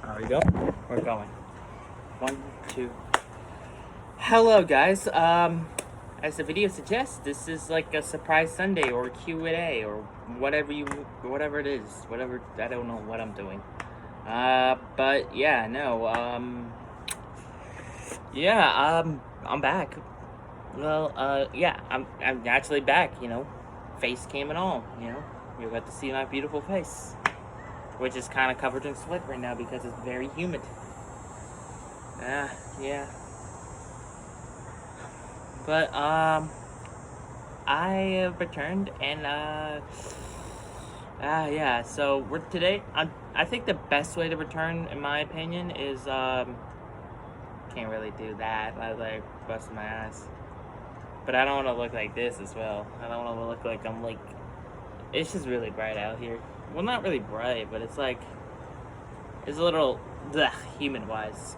Are we go? We're going. 1, 2. Hello, guys. As the video suggests, this is like a surprise Sunday or Q&A or whatever it is. Whatever, I don't know what I'm doing. But yeah, no. I'm back. Well, yeah, I'm actually back. Face cam and all. You got to see my beautiful face, which is kind of covered in sweat right now because it's very humid. Yeah. But, I have returned, and, yeah, so today, I think the best way to return, in my opinion, is, can't really do that. I, busting my ass. But I don't want to look like this as well. I don't want to look like I'm, it's just really bright out here. Well, not really bright, but it's a little, human-wise.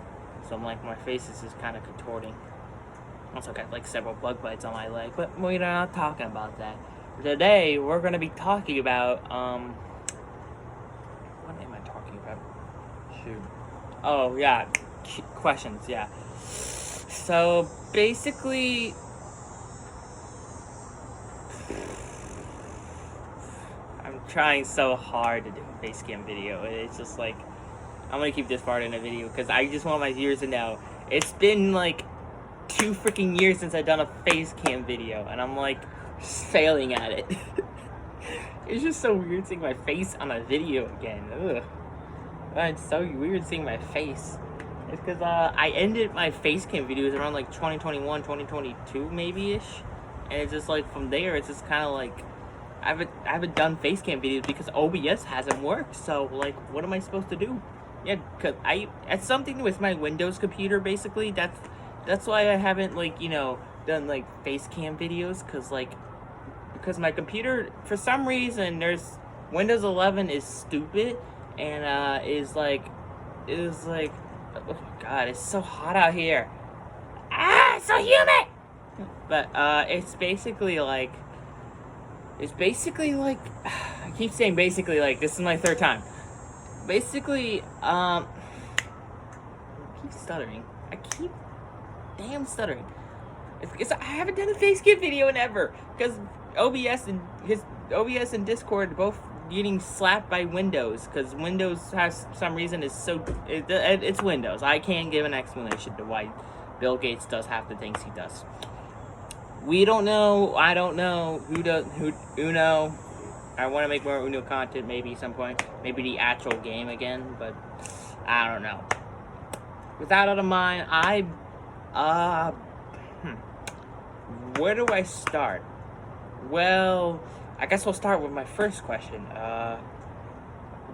So my face is just kind of contorting. Also got, several bug bites on my leg, but we're not talking about that. Today, we're going to be talking about, what am I talking about? Shoot. Oh, yeah, questions, yeah. So, basically, I'm trying so hard to do a face cam video. It's just I'm gonna keep this part in the video because I just want my viewers to know it's been 2 freaking years since I've done a face cam video, and I'm failing at it. It's just so weird seeing my face on a video again. Ugh. It's so weird seeing my face. It's because I ended my face cam videos around 2021, 2022 maybe-ish, and it's just from there it's just kind of I haven't done face cam videos because OBS hasn't worked. So what am I supposed to do? Yeah, cause it's something with my Windows computer basically. That's why I haven't done face cam videos, because my computer, for some reason, there's Windows 11 is stupid and oh my god, it's so hot out here. It's so humid. But it's basically I keep saying basically, this is my 3rd time. Basically, I keep stuttering. I keep damn stuttering. I haven't done a face cam video in ever because OBS and Discord both getting slapped by Windows because Windows has some reason it's Windows. I can't give an explanation to why Bill Gates does half the things he does. We don't know. I don't know who does. Uno. I want to make more Uno content maybe some point. Maybe the actual game again, but I don't know. With that out of mind, where do I start? Well, I guess we'll start with my first question.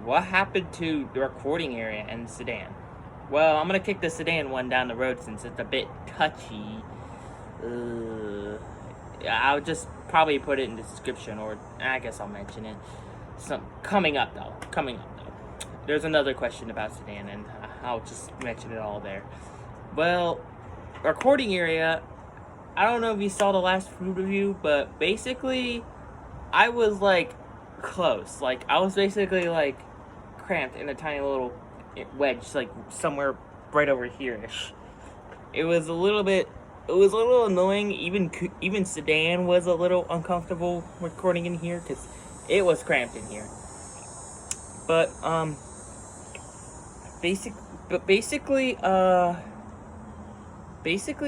What happened to the recording area in the sedan? Well, I'm gonna kick the sedan one down the road since it's a bit touchy. I'll just probably put it in the description, or I guess I'll mention it. Coming up though. There's another question about sedan, and I'll just mention it all there. Well, recording area, I don't know if you saw the last food review, but basically, I was close. I was basically cramped in a tiny little wedge, somewhere right over here-ish. It was a little annoying. Even sedan was a little uncomfortable recording in here because it was cramped in here. But basically,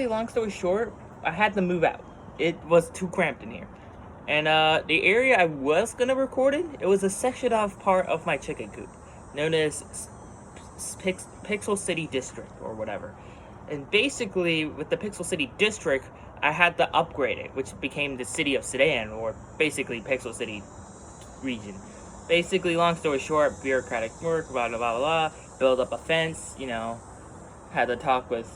long story short, I had to move out. It was too cramped in here. And the area I was gonna record in, it was a sectioned off part of my chicken coop, known as Pixel City District or whatever. And basically, with the Pixel City District, I had to upgrade it, which became the City of Sedan, or basically Pixel City region. Basically, long story short, bureaucratic work, blah, blah, blah, blah, build up a fence, had to talk with,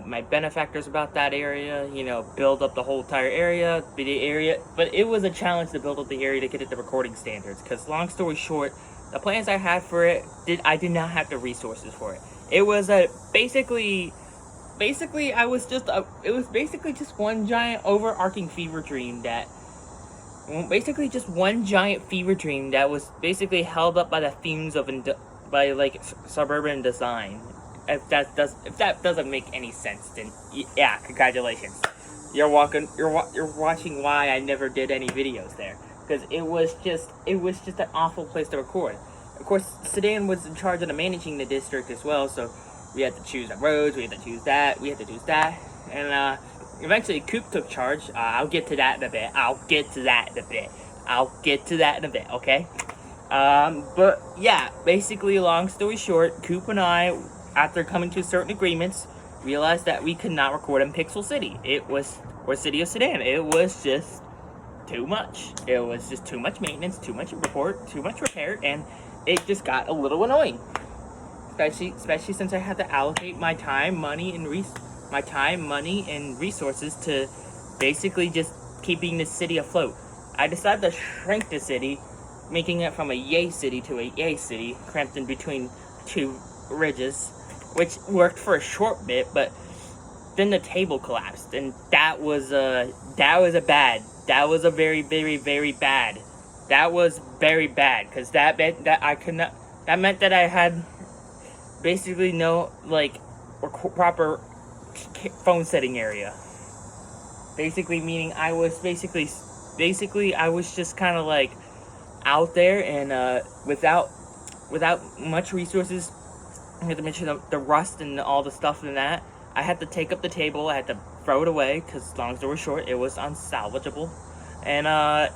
my benefactors about that area, build up the whole entire area, but it was a challenge to build up the area to get it to recording standards, because long story short, the plans I had for it, I did not have the resources for it. It was basically it was basically just one giant overarching fever dream that was basically held up by the themes of by like suburban design. If that doesn't make any sense, then yeah, congratulations. You're watching why I never did any videos there, because it was just an awful place to record. Of course, Sedan was in charge of managing the district as well, so we had to choose the roads, we had to choose that, and eventually Coop took charge. I'll get to that in a bit. Okay. But yeah, basically, long story short, Coop and I, after coming to certain agreements, realized that we could not record in Pixel City. Or City of Sedan. It was just too much. It was just too much maintenance, too much report, too much repair, and it just got a little annoying. Especially since I had to allocate my time, money, and resources to basically just keeping the city afloat. I decided to shrink the city, making it from a yay city to a yay city, cramped in between two ridges, which worked for a short bit, but then the table collapsed, and that was very bad, because that meant that I had basically no proper phone setting area. Basically meaning I was I was just kind of like out there, and without much resources. I had to mention the rust and all the stuff and that. I had to take up the table. I had to throw it away because, long story short, it was unsalvageable. And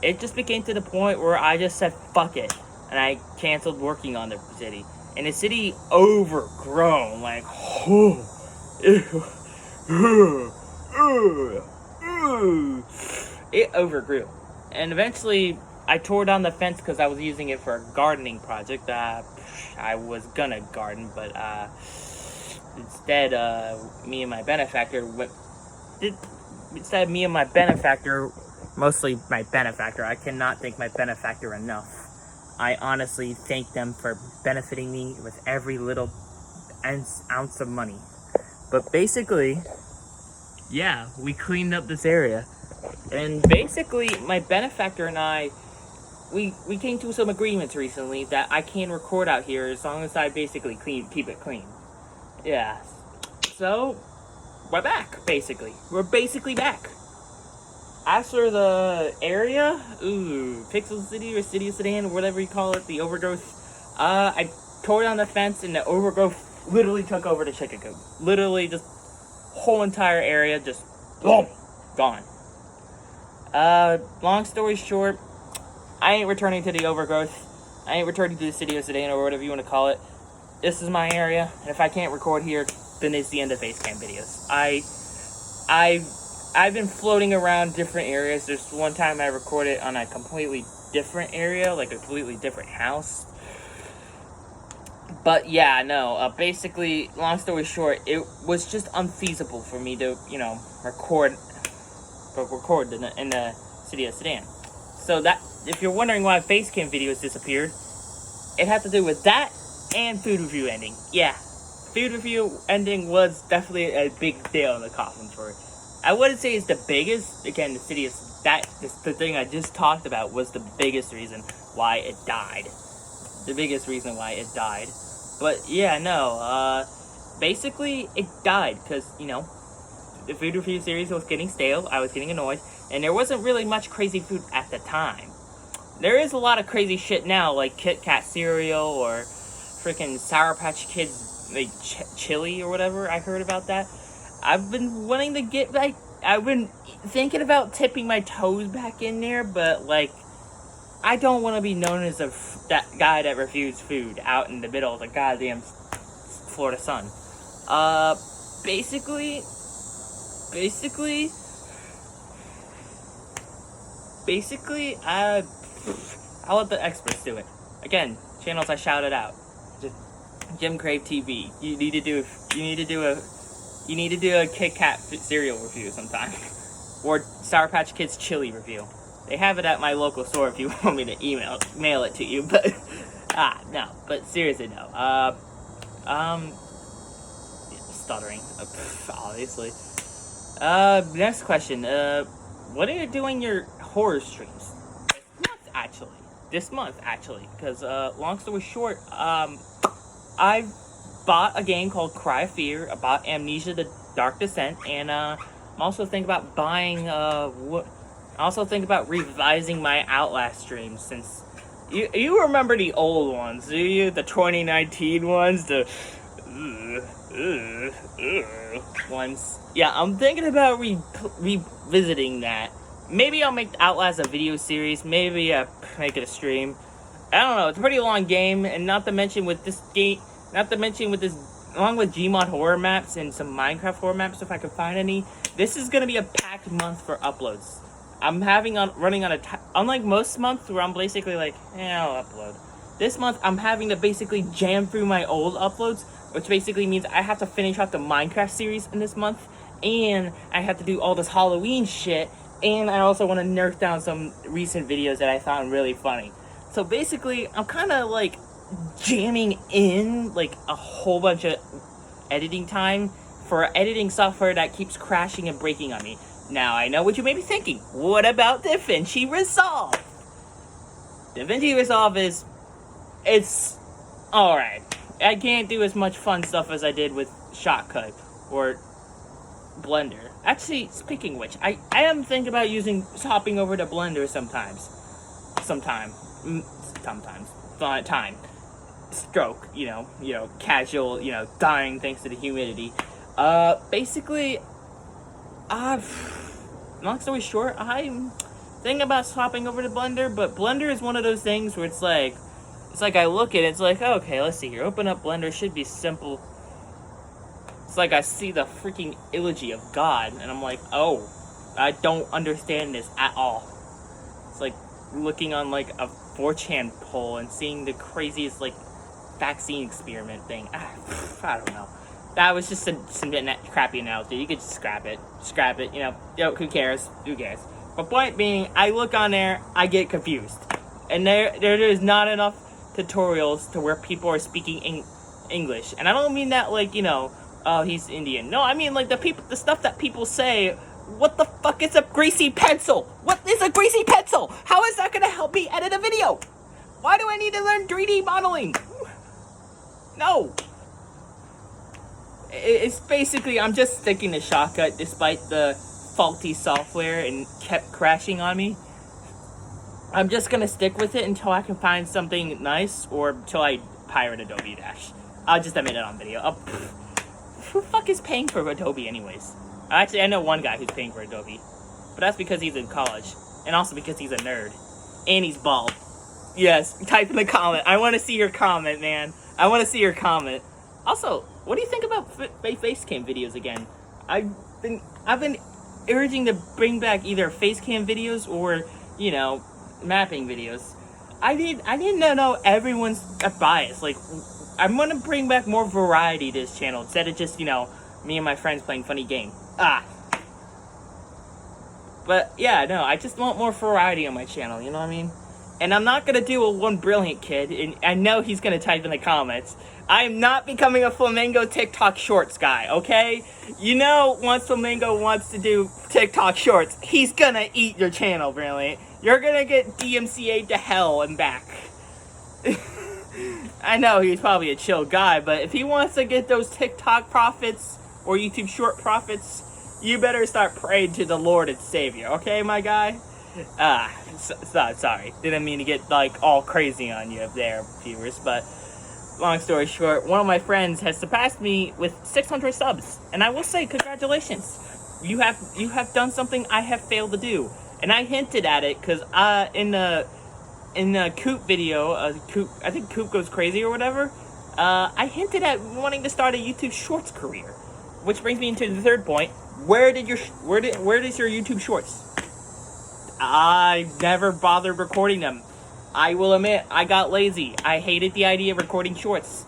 it just became to the point where I just said fuck it, and I canceled working on the city. And the city overgrown, like it overgrew. And eventually I tore down the fence because I was using it for a gardening project. I was gonna garden, but instead me and my benefactor, mostly my benefactor, I cannot thank my benefactor enough. I honestly thank them for benefiting me with every little ounce of money. But basically, yeah, we cleaned up this area. And basically, my benefactor and I, we came to some agreements recently that I can record out here as long as I basically keep it clean. Yeah. So, we're back, basically. We're basically back. As for the area, Pixel City or City of Sedan, whatever you call it, the overgrowth, I tore down the fence and the overgrowth literally took over the chicken coop. Literally, just whole entire area just boom, gone. Long story short, I ain't returning to the overgrowth. I ain't returning to the City of Sedan or whatever you want to call it. This is my area, and if I can't record here, then it's the end of Facecam videos. I've been floating around different areas. There's one time I recorded on a completely different area, like a completely different house. But yeah, no, basically, long story short, it was just unfeasible for me to, record in the City of Sedan. So that, if you're wondering why Facecam videos disappeared, it had to do with that and food review ending. Yeah, food review ending was definitely a big nail in the coffin for it. I wouldn't say it's the biggest. Again, the thing I just talked about was the biggest reason why it died. But yeah, no, basically it died because, the food review series was getting stale, I was getting annoyed, and there wasn't really much crazy food at the time. There is a lot of crazy shit now, like Kit Kat cereal or freaking Sour Patch Kids, like chili or whatever. I heard about that. I've been wanting to get back. I've been thinking about tipping my toes back in there, but I don't want to be known as that guy that refused food out in the middle of the goddamn Florida sun. Basically, I'll let the experts do it. Again, channels I shouted out. Just Jim Crave TV. You need to do a Kit Kat cereal review sometime, or Sour Patch Kids chili review. They have it at my local store if you want me to mail it to you. But no. But seriously, no. Stuttering, obviously. Next question. What are you doing your horror streams? This month, actually. Because, long story short, I bought a game called Cry of Fear, I bought Amnesia: The Dark Descent, and I'm also thinking about buying I also think about revising my Outlast streams, since you remember the old ones, do you? The 2019 ones, the ones. Yeah, I'm thinking about revisiting that. Maybe I'll make Outlast a video series. Maybe make it a stream. I don't know. It's a pretty long game, and not to mention with this, along with Gmod horror maps and some Minecraft horror maps, if I can find any, this is gonna be a packed month for uploads. I'm running on unlike most months where I'm basically like, I'll upload. This month I'm having to basically jam through my old uploads, which basically means I have to finish off the Minecraft series in this month, and I have to do all this Halloween shit, and I also want to nerf down some recent videos that I found really funny. So basically, I'm kind of like jamming in like a whole bunch of editing time for editing software that keeps crashing and breaking on me. Now, I know what you may be thinking. What about DaVinci Resolve? DaVinci Resolve it's alright. I can't do as much fun stuff as I did with Shotcut or Blender. Actually, speaking of which, I am thinking about hopping over to Blender sometimes. Sometimes. Stroke, casual, dying thanks to the humidity. Basically, long story short, I'm thinking about swapping over to Blender, but Blender is one of those things where it's like I look at it, it's like, okay, let's see here, open up Blender, should be simple. It's like I see the freaking eulogy of God, and I'm like, oh, I don't understand this at all. It's like looking on like a 4chan poll and seeing the craziest like vaccine experiment thing. I don't know. That was just some crappy analogy. You could just scrap it, who cares? But point being, I look on there, I get confused, and there is not enough tutorials to where people are speaking English, and I don't mean that like oh, he's Indian. No, I mean like the stuff that people say. What the fuck is a greasy pencil? What is a greasy pencil? How is that gonna help me edit a video? Why do I need to learn 3D modeling? No. It's basically, I'm just sticking to Shotcut despite the faulty software and kept crashing on me. I'm just gonna stick with it until I can find something nice, or until I pirate Adobe Dash. I'll just admit it on video. Who the fuck is paying for Adobe anyways? Actually, I know one guy who's paying for Adobe, but that's because he's in college, and also because he's a nerd, and he's bald. Yes, type in the comment. I want to see your comment, man. I want to see your comment. Also, what do you think about facecam videos again? I've been urging to bring back either facecam videos or, mapping videos. I didn't know everyone's biased. Like, I'm gonna bring back more variety to this channel instead of just, me and my friends playing funny game. But yeah, no, I just want more variety on my channel, you know what I mean? And I'm not gonna do a One Brilliant Kid, and I know he's gonna type in the comments. I am not becoming a Flamingo TikTok Shorts guy, okay? Once Flamingo wants to do TikTok Shorts, he's gonna eat your channel, Brilliant. You're gonna get DMCA'd to hell and back. I know he's probably a chill guy, but if he wants to get those TikTok profits or YouTube short profits, you better start praying to the Lord and Savior, okay, my guy? Sorry. Didn't mean to get, all crazy on you there, viewers, but long story short, one of my friends has surpassed me with 600 subs, and I will say, congratulations. You have done something I have failed to do, and I hinted at it, because, in the Coop video, I think Coop Goes Crazy or whatever, I hinted at wanting to start a YouTube Shorts career. Which brings me into the third point. Where is your YouTube Shorts? I never bothered recording them. I will admit, I got lazy. I hated the idea of recording shorts.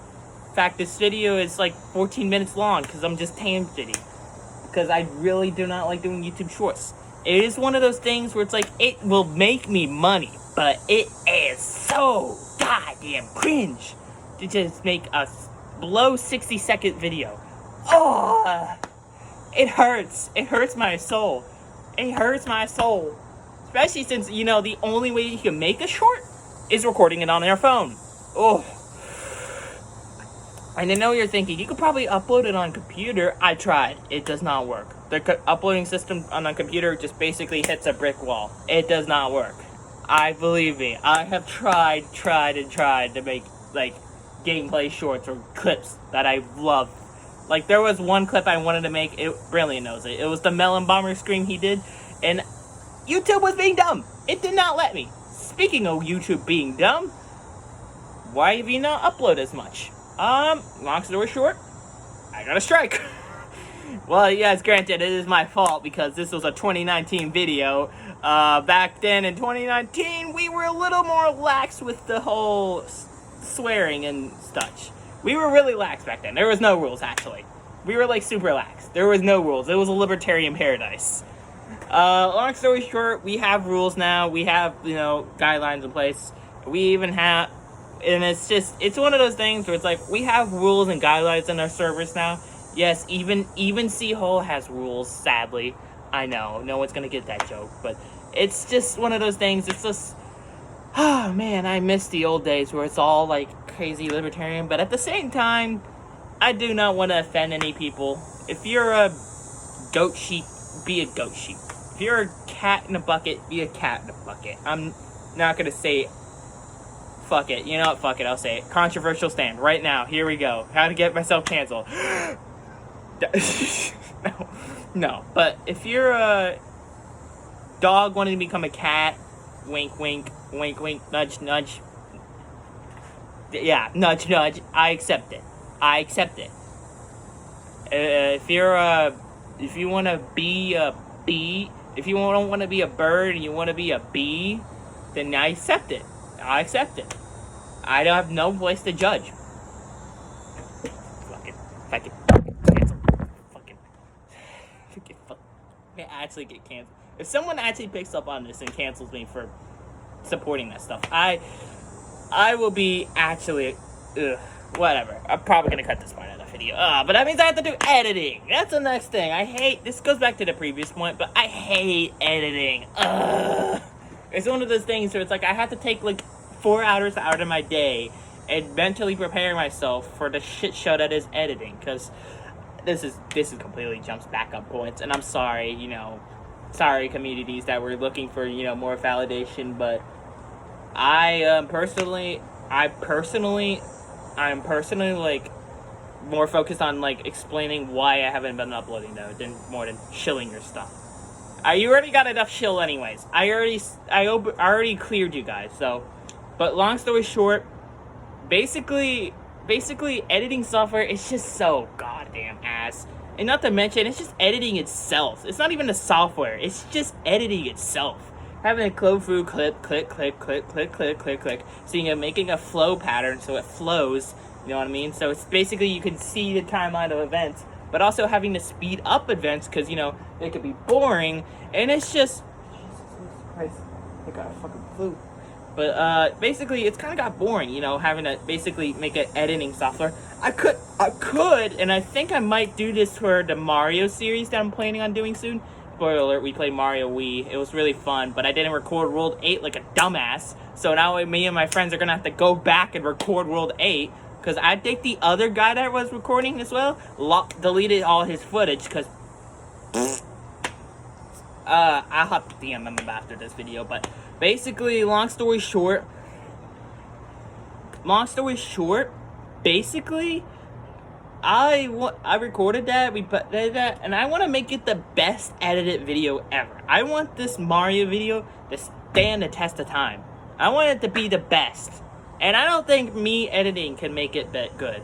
In fact, this video is like 14 minutes long because I'm just tangent-ing. Because I really do not like doing YouTube Shorts. It is one of those things where it's like, it will make me money, but it is so goddamn cringe to just make a below 60-second video. Oh, it hurts. It hurts my soul. It hurts my soul. Especially since, the only way you can make a short is recording it on your phone. Oh. And I know you're thinking, you could probably upload it on computer. I tried. It does not work. The uploading system on a computer just basically hits a brick wall. It does not work. Believe me, I have tried to make, like, gameplay shorts or clips that I love. Like, there was one clip I wanted to make, Brilliant knows it. It was the Melon Bomber scream he did, and YouTube was being dumb. It did not let me. Speaking of YouTube being dumb, why have you not uploaded as much? Long story short, I got a strike. Well, yes, granted, it is my fault because this was a 2019 video. Back then in 2019, we were a little more lax with the whole swearing and such. We were really lax back then. There was no rules, actually. We were, like, super lax. There was no rules. It was a libertarian paradise. Long story short, we have rules now. We have, guidelines in place. We even have... And it's one of those things where it's like, we have rules and guidelines in our servers now. Yes, even C-Hole has rules, sadly. I know, no one's gonna get that joke, but it's just one of those things. It's just, oh man, I miss the old days where it's all like crazy libertarian, but at the same time, I do not want to offend any people. If you're a goat sheep, be a goat sheep. If you're a cat in a bucket, be a cat in a bucket. I'm not gonna say fuck it. You know what? Fuck it. I'll say it. Controversial stand right now. Here we go. How to get myself canceled. No. But if you're a dog wanting to become a cat, wink, wink, wink, wink, nudge, nudge. Yeah, nudge, nudge. I accept it. If you want to be a bee, if you don't want to be a bird and you want to be a bee, then I accept it. I don't have no place to judge. Fucking cancel. Fucking actually get canceled. If someone actually picks up on this and cancels me for supporting that stuff, I will be actually, whatever. I'm probably gonna cut this part out of the video. But that means I have to do editing. That's the next thing. This goes back to the previous point, but I hate editing. It's one of those things where it's like I have to take like 4 hours out of my day and mentally prepare myself for the shit show that is editing, because this is completely jumps back up points, and I'm sorry, sorry communities that were looking for, more validation, but I'm personally like more focused on like explaining why I haven't been uploading though, than shilling your stuff. You already got enough shill anyways. I already cleared you guys, so. But long story short, basically editing software is just so goddamn ass. And not to mention, it's just editing itself. It's not even the software. It's just editing itself. Having a flow through clip, click. So making a flow pattern so it flows. You know what I mean? So it's basically you can see the timeline of events, but also having to speed up events because they could be boring, and it's just Jesus Christ, I got a fucking flu. But basically, it's kind of got boring, having to basically make an editing software. I could, and I think I might do this for the Mario series that I'm planning on doing soon. Spoiler alert: we played Mario Wii. It was really fun, but I didn't record World 8 like a dumbass. So now me and my friends are gonna have to go back and record World 8. Because I think the other guy that was recording as well deleted all his footage because I'll have to DM him after this video. But basically, long story short, basically, I recorded that, we put that, and I want to make it the best edited video ever. I want this Mario video to stand the test of time. I want it to be the best. And I don't think me editing can make it that good.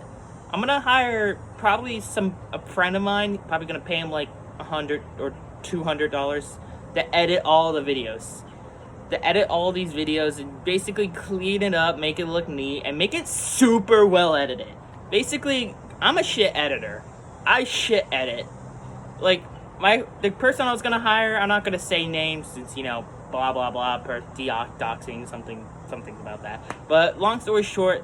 I'm gonna hire probably a friend of mine, probably gonna pay him like $100 or $200 to edit all the videos. To edit all these videos and basically clean it up, make it look neat, and make it super well edited. Basically, I'm a shit editor. I shit edit. Like, the person I was gonna hire, I'm not gonna say names since, blah blah blah, per doxing, something about that. But long story short,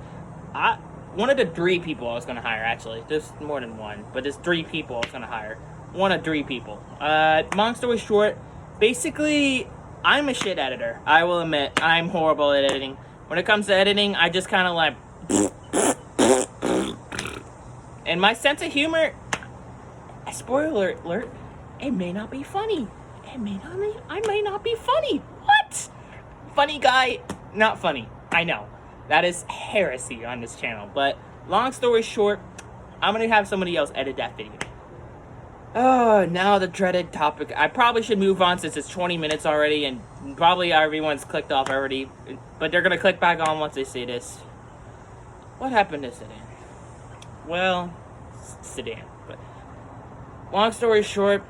one of the 3 people I was gonna hire, actually, there's more than one, but there's 3 people I was gonna hire. One of 3 people. Long story short, basically, I'm a shit editor. I will admit, I'm horrible at editing. When it comes to editing, I just kind of like And my sense of humor, spoiler alert, it may not be funny. I may not be funny. What? Funny guy, not funny. I know. That is heresy on this channel. But long story short, I'm going to have somebody else edit that video. Oh, now the dreaded topic. I probably should move on since it's 20 minutes already, and probably everyone's clicked off already. But they're going to click back on once they see this. What happened to Sedan? Well, Sedan. But long story short,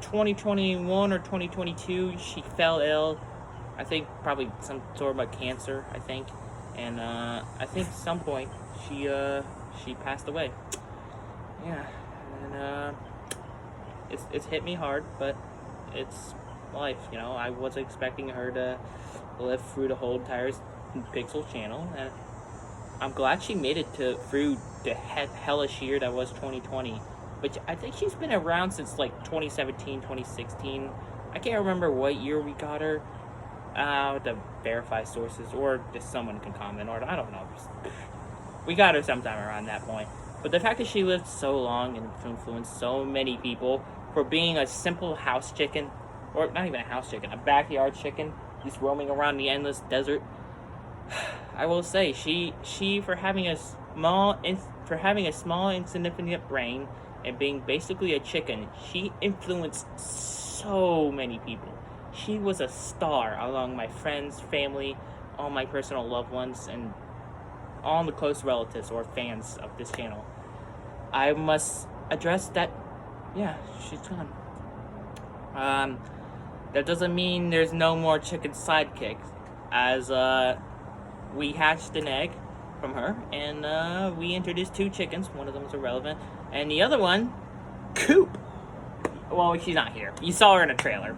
2021 or 2022, she fell ill. I think probably some sort of a cancer, I think. And I think at some point she passed away. Yeah. And it's hit me hard, but it's life, you know. I wasn't expecting her to live through the whole entire Pixel channel, and I'm glad she made it through the hellish year that was 2020. But I think she's been around since like 2017, 2016. I can't remember what year we got her. To verify sources, or just someone can comment, or I don't know. We got her sometime around that point. But the fact that she lived so long and influenced so many people for being a simple house chicken, or not even a house chicken, a backyard chicken, just roaming around the endless desert. I will say, she for having a small insignificant brain and being basically a chicken, she influenced so many people. She was a star among my friends, family, all my personal loved ones, and all the close relatives or fans of this channel. I must address that, yeah, she's gone. That doesn't mean there's no more chicken sidekicks, as we hatched an egg from her, and we introduced 2 chickens. One of them is irrelevant, and the other one, Coop. Well, she's not here. You saw her in a trailer,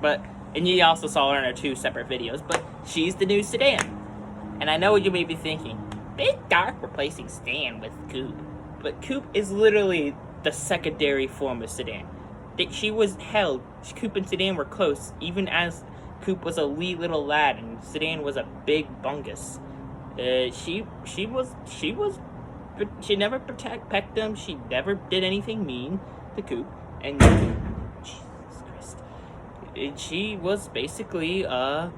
and you also saw her in her 2 separate videos, but she's the new Sedan. And I know what you may be thinking, Big Dark replacing Stan with Coop. But Coop is literally the secondary form of Sedan. She was held, Coop and Sedan were close, even as Coop was a wee little lad and Sedan was a big bungus. She never pecked him, she never did anything mean to Coop, and she was basically, long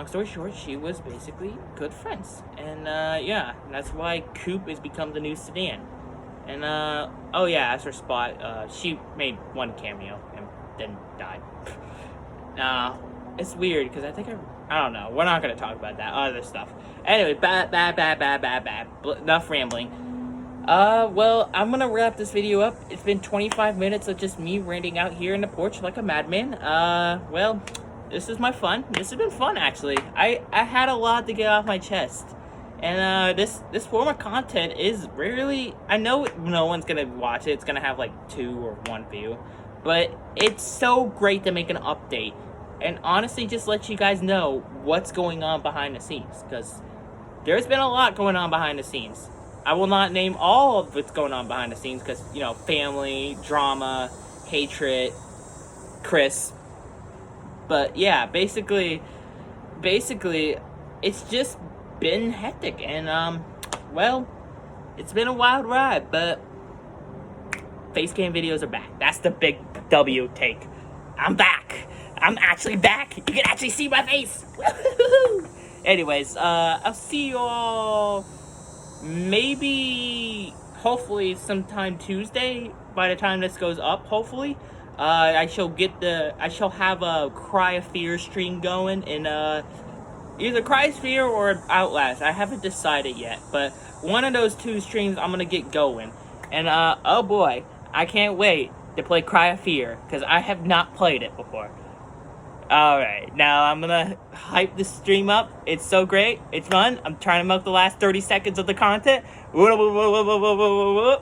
story short, she was basically good friends. And, yeah, that's why Coop has become the new Sedan. And, oh yeah, as her Spot, she made 1 cameo and then died. It's weird, because I think I don't know, we're not going to talk about that, other stuff. Anyway, bad. Enough rambling. Well, I'm gonna wrap this video up. It's been 25 minutes of just me ranting out here in the porch like a madman. Well, this is my fun. This has been fun, actually. I had a lot to get off my chest. And, this form of content is really, I know no one's gonna watch it. It's gonna have, like, 2 or 1 view. But it's so great to make an update. And honestly, just let you guys know what's going on behind the scenes. Because there's been a lot going on behind the scenes. I will not name all of what's going on behind the scenes because, you know, family, drama, hatred, Chris. But yeah, basically, it's just been hectic. And, well, it's been a wild ride, but Facecam videos are back. That's the big W take. I'm back. I'm actually back. You can actually see my face. Anyways, I'll see you all maybe, hopefully, sometime Tuesday by the time this goes up, hopefully. I shall have a Cry of Fear stream going in, either Cry of Fear or Outlast. I haven't decided yet, but one of those 2 streams I'm gonna get going. And, oh boy, I can't wait to play Cry of Fear, because I have not played it before. Alright, now I'm gonna hype this stream up. It's so great. It's fun. I'm trying to milk the last 30 seconds of the content. Oh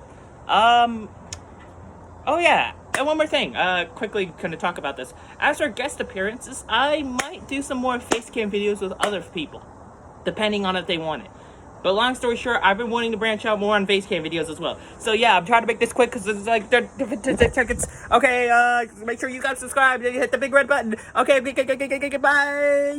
yeah, and one more thing. Quickly gonna talk about this. As for guest appearances, I might do some more Facecam videos with other people, depending on if they want it. But long story short, I've been wanting to branch out more on Facecam videos as well. So yeah, I'm trying to make this quick because it's like 10 seconds. Okay, make sure you guys subscribe and hit the big red button. Okay, bye.